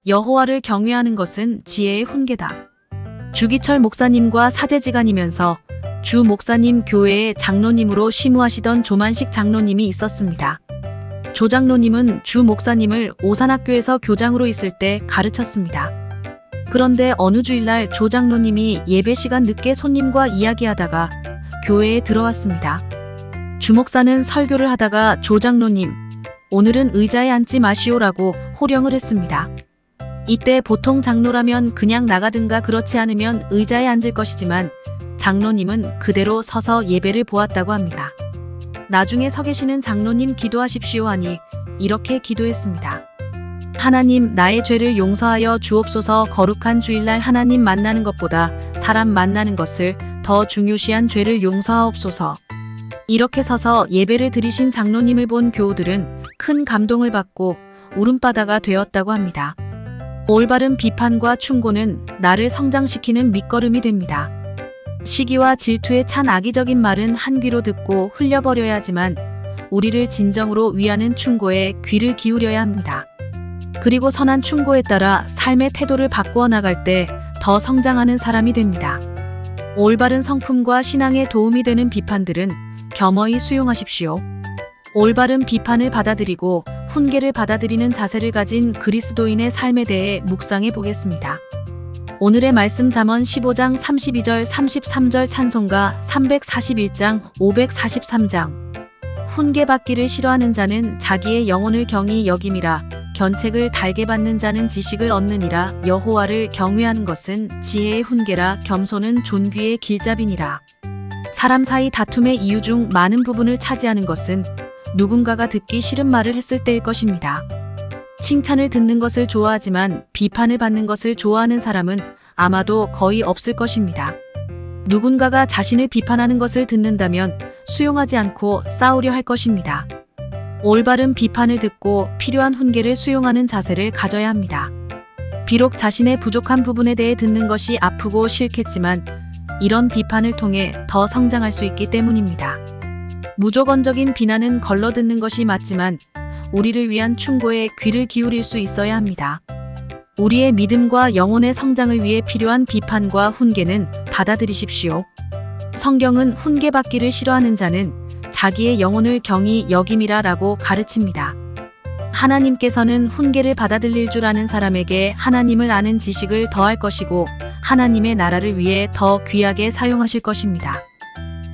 여호와를 경외하는 것은 지혜의 훈계다. 주기철 목사님과 사제지간이면서 주 목사님 교회의 장로님으로 심우하시던 조만식 장로님이 있었습니다. 조 장로님은 주 목사님을 오산학교에서 교장으로 있을 때 가르쳤습니다. 그런데 어느 주일날 조 장로님이 예배 시간 늦게 손님과 이야기하다가 교회에 들어왔습니다. 주 목사는 설교를 하다가 조 장로님, 오늘은 의자에 앉지 마시오라고 호령을 했습니다. 이때 보통 장로라면 그냥 나가든가 그렇지 않으면 의자에 앉을 것이지만 장로님은 그대로 서서 예배를 보았다고 합니다. 나중에 서 계시는 장로님 기도하십시오 하니 이렇게 기도했습니다. 하나님, 나의 죄를 용서하여 주옵소서. 거룩한 주일날 하나님 만나는 것보다 사람 만나는 것을 더 중요시한 죄를 용서하옵소서. 이렇게 서서 예배를 드리신 장로님을 본 교우들은 큰 감동을 받고 울음바다가 되었다고 합니다. 올바른 비판과 충고는 나를 성장시키는 밑거름이 됩니다. 시기와 질투에 찬 악의적인 말은 한 귀로 듣고 흘려버려야 하지만 우리를 진정으로 위하는 충고에 귀를 기울여야 합니다. 그리고 선한 충고에 따라 삶의 태도를 바꾸어 나갈 때 더 성장하는 사람이 됩니다. 올바른 성품과 신앙에 도움이 되는 비판들은 겸허히 수용하십시오. 올바른 비판을 받아들이고 훈계를 받아들이는 자세를 가진 그리스도인의 삶에 대해 묵상해 보겠습니다. 오늘의 말씀 잠언 15장 32절 33절 찬송가 341장 543장 훈계받기를 싫어하는 자는 자기의 영혼을 경히 여김이라 견책을 달게 받는 자는 지식을 얻느니라. 여호와를 경외하는 것은 지혜의 훈계라. 겸손은 존귀의 길잡이니라. 사람 사이 다툼의 이유 중 많은 부분을 차지하는 것은 누군가가 듣기 싫은 말을 했을 때일 것입니다. 칭찬을 듣는 것을 좋아하지만 비판을 받는 것을 좋아하는 사람은 아마도 거의 없을 것입니다. 누군가가 자신을 비판하는 것을 듣는다면 수용하지 않고 싸우려 할 것입니다. 올바른 비판을 듣고 필요한 훈계를 수용하는 자세를 가져야 합니다. 비록 자신의 부족한 부분에 대해 듣는 것이 아프고 싫겠지만 이런 비판을 통해 더 성장할 수 있기 때문입니다. 무조건적인 비난은 걸러 듣는 것이 맞지만 우리를 위한 충고에 귀를 기울일 수 있어야 합니다. 우리의 믿음과 영혼의 성장을 위해 필요한 비판과 훈계는 받아들이십시오. 성경은 훈계받기를 싫어하는 자는 자기의 영혼을 경히 여김이라 라고 가르칩니다. 하나님께서는 훈계를 받아들일 줄 아는 사람에게 하나님을 아는 지식을 더할 것이고 하나님의 나라를 위해 더 귀하게 사용하실 것입니다.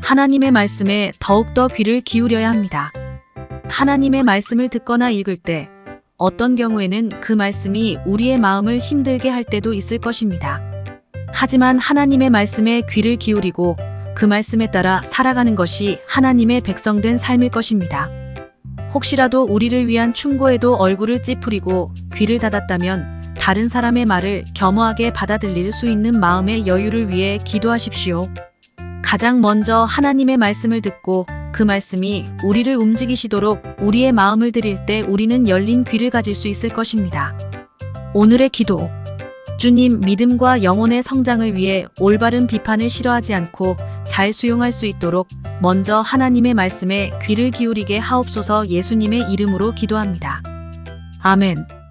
하나님의 말씀에 더욱더 귀를 기울여야 합니다. 하나님의 말씀을 듣거나 읽을 때 어떤 경우에는 그 말씀이 우리의 마음을 힘들게 할 때도 있을 것입니다. 하지만 하나님의 말씀에 귀를 기울이고 그 말씀에 따라 살아가는 것이 하나님의 백성된 삶일 것입니다. 혹시라도 우리를 위한 충고에도 얼굴을 찌푸리고 귀를 닫았다면 다른 사람의 말을 겸허하게 받아들일 수 있는 마음의 여유를 위해 기도하십시오. 가장 먼저 하나님의 말씀을 듣고 그 말씀이 우리를 움직이시도록 우리의 마음을 드릴 때 우리는 열린 귀를 가질 수 있을 것입니다. 오늘의 기도. 주님, 믿음과 영혼의 성장을 위해 올바른 비판을 싫어하지 않고 잘 수용할 수 있도록 먼저 하나님의 말씀에 귀를 기울이게 하옵소서. 예수님의 이름으로 기도합니다. 아멘.